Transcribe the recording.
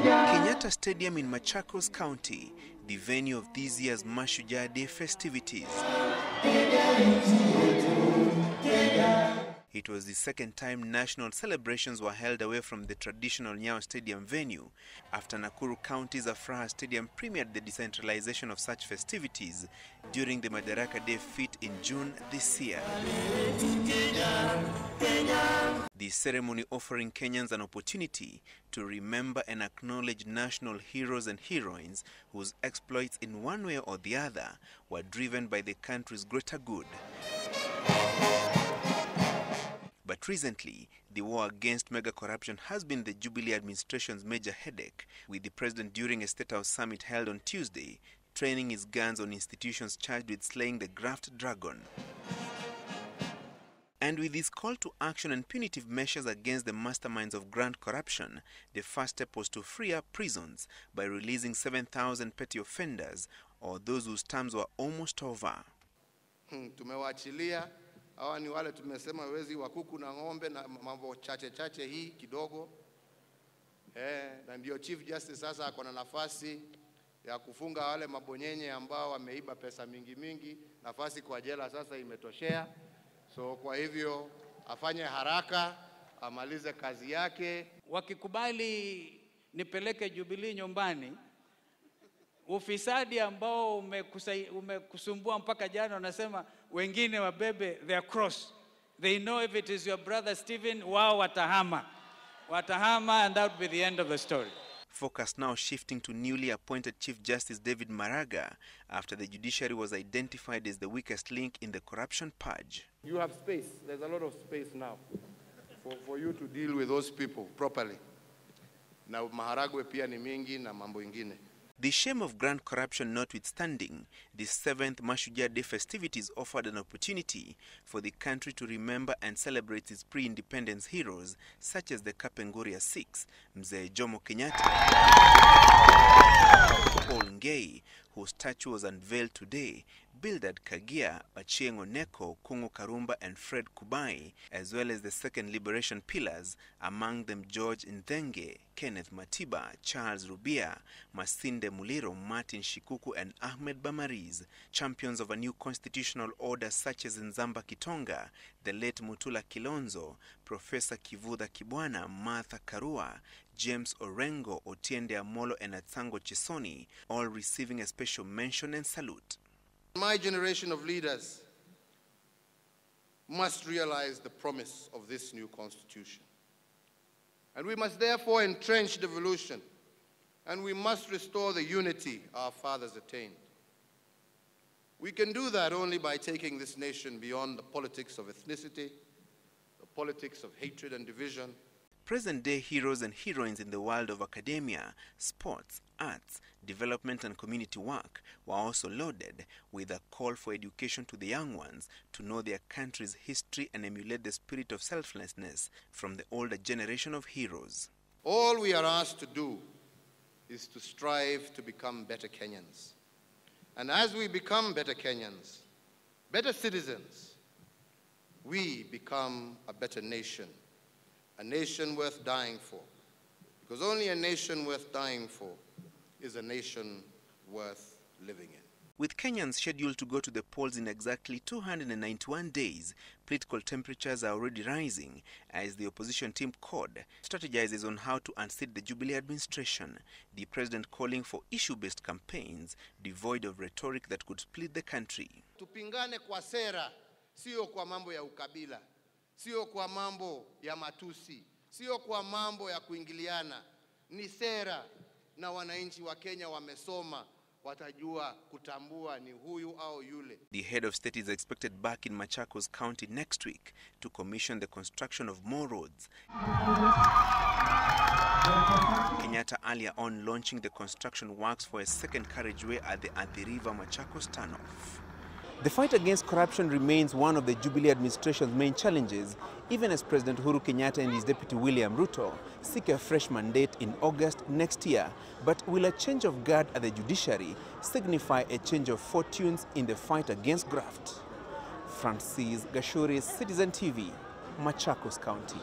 Kenyatta Stadium in Machakos County, the venue of this year's Mashujaa Day festivities. It was the second time national celebrations were held away from the traditional Nyayo Stadium venue after Nakuru County's Afraha Stadium premiered the decentralization of such festivities during the Madaraka Day feat in June this year. The ceremony offering Kenyans an opportunity to remember and acknowledge national heroes and heroines whose exploits in one way or the other were driven by the country's greater good. But recently, the war against mega corruption has been the Jubilee administration's major headache, with the president during a State House summit held on Tuesday, training his guns on institutions charged with slaying the graft dragon. And with his call to action and punitive measures against the masterminds of grand corruption, the first step was to free up prisons by releasing 7,000 petty offenders, or those whose terms were almost over. Tumewachilia. Hawa ni wale tumesema wezi wa kuku na ng'ombe na mambo chache hii kidogo. Na ndio Chief Justice sasa ako na nafasi ya kufunga wale mabonyenye ambao wameiba pesa mingi. Nafasi kwa jela sasa imetoshea. So kwa hivyo afanye haraka, amalize kazi yake. Wakikubali nipeleke Jubilee nyumbani, ufisadi ambao umekusumbua mpaka jana unasema wengine wabebe their cross. They know if it is your brother Stephen, wao watahama and that will be the end of the story. Focus now shifting to newly appointed Chief Justice David Maraga after the judiciary was identified as the weakest link in the corruption purge. You have space. There's a lot of space now for you to deal with those people properly. Na maharagwe pia ni mingi na mambo ingine. The shame of grand corruption notwithstanding, the 7th Mashujaa Day festivities offered an opportunity for the country to remember and celebrate its pre-independence heroes, such as the Kapenguria 6, Mzee Jomo Kenyatta, Paul Ngei, whose statue was unveiled today, Bildad Kagia, Achieng' Oneko, Kungu Karumba and Fred Kubai, as well as the second liberation pillars, among them George Nthenge, Kenneth Matiba, Charles Rubia, Masinde Muliro, Martin Shikuku and Ahmed Bamariz, champions of a new constitutional order such as Nzamba Kitonga, the late Mutula Kilonzo, Professor Kivutha Kibwana, Martha Karua, James Orengo, Otiende Amolo and Atsango Chisoni, all receiving a special mention and salute. My generation of leaders must realize the promise of this new constitution. And we must therefore entrench devolution, and we must restore the unity our fathers attained. We can do that only by taking this nation beyond the politics of ethnicity, the politics of hatred and division. Present-day heroes and heroines in the world of academia, sports, arts, development and community work were also lauded, with a call for education to the young ones to know their country's history and emulate the spirit of selflessness from the older generation of heroes. All we are asked to do is to strive to become better Kenyans. And as we become better Kenyans, better citizens, we become a better nation. A nation worth dying for. Because only a nation worth dying for is a nation worth living in. With Kenyans scheduled to go to the polls in exactly 291 days, political temperatures are already rising as the opposition team CORD strategizes on how to unseat the Jubilee administration, the president calling for issue-based campaigns devoid of rhetoric that could split the country. Tupingane kwa sera, sio kwa mambo ya ukabila. Sio kwa mambo ya matusi, sio kwa mambo ya kuingiliana, ni sera, na wananchi wa Kenya wamesoma, watajua kutambua ni huyu au yule. The head of state is expected back in Machakos County next week to commission the construction of more roads. Kenyatta earlier on launching the construction works for a second carriageway at the Athi River Machakos turnoff. The fight against corruption remains one of the Jubilee administration's main challenges, even as President Uhuru Kenyatta and his deputy William Ruto seek a fresh mandate in August next year. But will a change of guard at the judiciary signify a change of fortunes in the fight against graft? Francis Gashuri, Citizen TV, Machakos County.